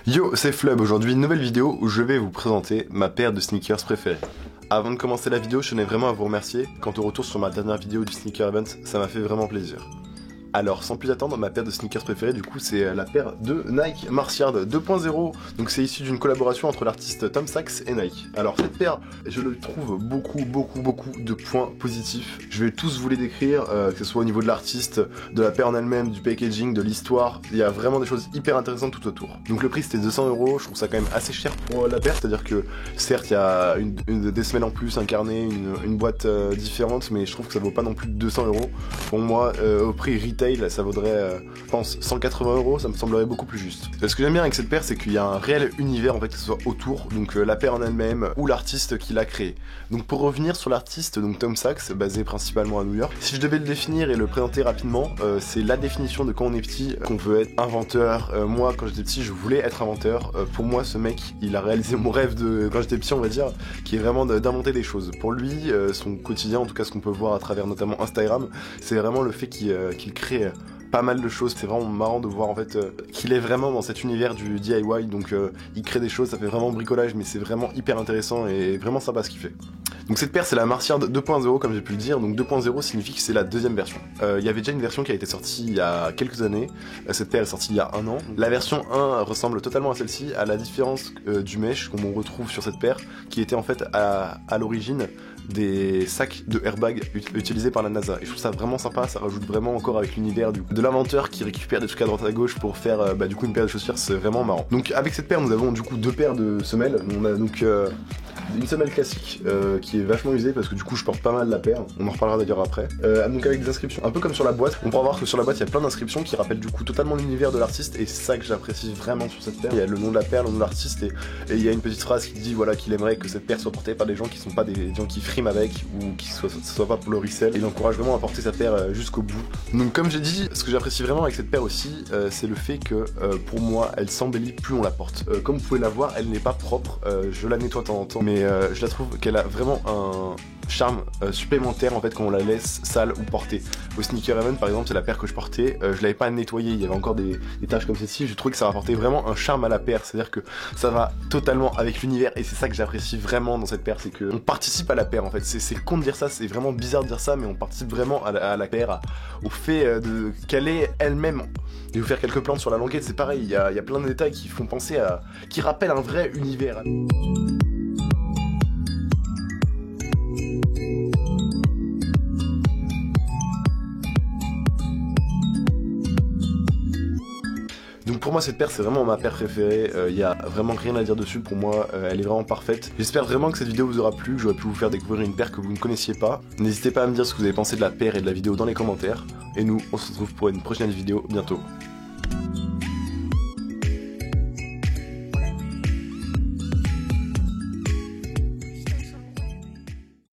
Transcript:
Yo, c'est Flub, aujourd'hui une nouvelle vidéo où je vais vous présenter ma paire de sneakers préférée. Avant de commencer la vidéo, je tenais vraiment à vous remercier. Quant au retour sur ma dernière vidéo du sneaker event, ça m'a fait vraiment plaisir. Alors sans plus attendre, ma paire de sneakers préférée du coup c'est la paire de Nike Martiard 2.0. Donc c'est issu d'une collaboration entre l'artiste Tom Sachs et Nike. Alors cette paire, je le trouve beaucoup de points positifs. Je vais tous vous les décrire, que ce soit au niveau de l'artiste, de la paire en elle-même, du packaging, de l'histoire. Il y a vraiment des choses hyper intéressantes tout autour. Donc le prix c'était 200€, je trouve ça quand même assez cher pour la paire. C'est-à-dire que certes il y a des semelles en plus, un carnet, une boîte différente, mais je trouve que ça vaut pas non plus de 200€. Pour moi, au prix retail, ça vaudrait, je pense, 180€, ça me semblerait beaucoup plus juste. Ce que j'aime bien avec cette paire, c'est qu'il y a un réel univers en fait, que ce soit autour, donc la paire en elle-même ou l'artiste qui l'a créée. Donc pour revenir sur l'artiste, donc Tom Sachs, basé principalement à New York, si je devais le définir et le présenter rapidement, c'est la définition de quand on est petit, qu'on veut être inventeur. Moi, quand j'étais petit, je voulais être inventeur. Pour moi, ce mec, il a réalisé mon rêve de quand j'étais petit, on va dire, qui est vraiment d'inventer des choses. Pour lui, son quotidien, en tout cas ce qu'on peut voir à travers notamment Instagram, c'est vraiment le fait qu'il crée pas mal de choses. C'est vraiment marrant de voir en fait qu'il est vraiment dans cet univers du DIY, donc il crée des choses, ça fait vraiment bricolage, mais c'est vraiment hyper intéressant et vraiment sympa ce qu'il fait. Donc cette paire c'est la Martiard 2.0 comme j'ai pu le dire, donc 2.0 signifie que c'est la deuxième version. Il y avait déjà une version qui a été sortie il y a quelques années, cette paire est sortie il y a un an. La version 1 ressemble totalement à celle-ci, à la différence du mesh qu'on retrouve sur cette paire, qui était en fait à l'origine des sacs de airbag utilisés par la NASA. Et je trouve ça vraiment sympa, ça rajoute vraiment encore avec l'univers de l'inventeur qui récupère des trucs à droite à gauche pour faire du coup une paire de chaussures, c'est vraiment marrant. Donc avec cette paire nous avons du coup deux paires de semelles. On a donc une semelle classique qui est vachement usée parce que du coup je porte pas mal la paire, on en reparlera d'ailleurs après. Donc avec des inscriptions, un peu comme sur la boîte, on pourra voir que sur la boîte il y a plein d'inscriptions qui rappellent du coup totalement l'univers de l'artiste et c'est ça que j'apprécie vraiment sur cette paire. Il y a le nom de la paire, le nom de l'artiste et il y a une petite phrase qui dit voilà qu'il aimerait que cette paire soit portée par des gens qui sont pas des gens qui friment avec ou qui soit pas pour le resell. Il encourage vraiment à porter sa paire jusqu'au bout. Donc comme j'ai dit, ce que j'apprécie vraiment avec cette paire aussi, c'est le fait que pour moi elle s'embellit plus on la porte. Comme vous pouvez la voir, elle n'est pas propre, je la nettoie de temps en temps, mais je la trouve qu'elle a vraiment un charme supplémentaire en fait quand on la laisse sale ou portée. Au Sneaker Event par exemple, c'est la paire que je portais, je l'avais pas nettoyée, il y avait encore des taches comme celle-ci, je trouvais que ça rapportait vraiment un charme à la paire, c'est à dire que ça va totalement avec l'univers et c'est ça que j'apprécie vraiment dans cette paire, c'est que on participe à la paire en fait, c'est con de dire ça, c'est vraiment bizarre de dire ça, mais on participe vraiment à la paire, au fait qu'elle est elle-même. Et vous faire quelques plantes sur la languette, c'est pareil, il y a plein de détails qui font penser qui rappellent un vrai univers. Donc pour moi cette paire c'est vraiment ma paire préférée, il y a vraiment rien à dire dessus pour moi, elle est vraiment parfaite. J'espère vraiment que cette vidéo vous aura plu, que j'aurais pu vous faire découvrir une paire que vous ne connaissiez pas. N'hésitez pas à me dire ce que vous avez pensé de la paire et de la vidéo dans les commentaires. Et nous on se retrouve pour une prochaine vidéo bientôt.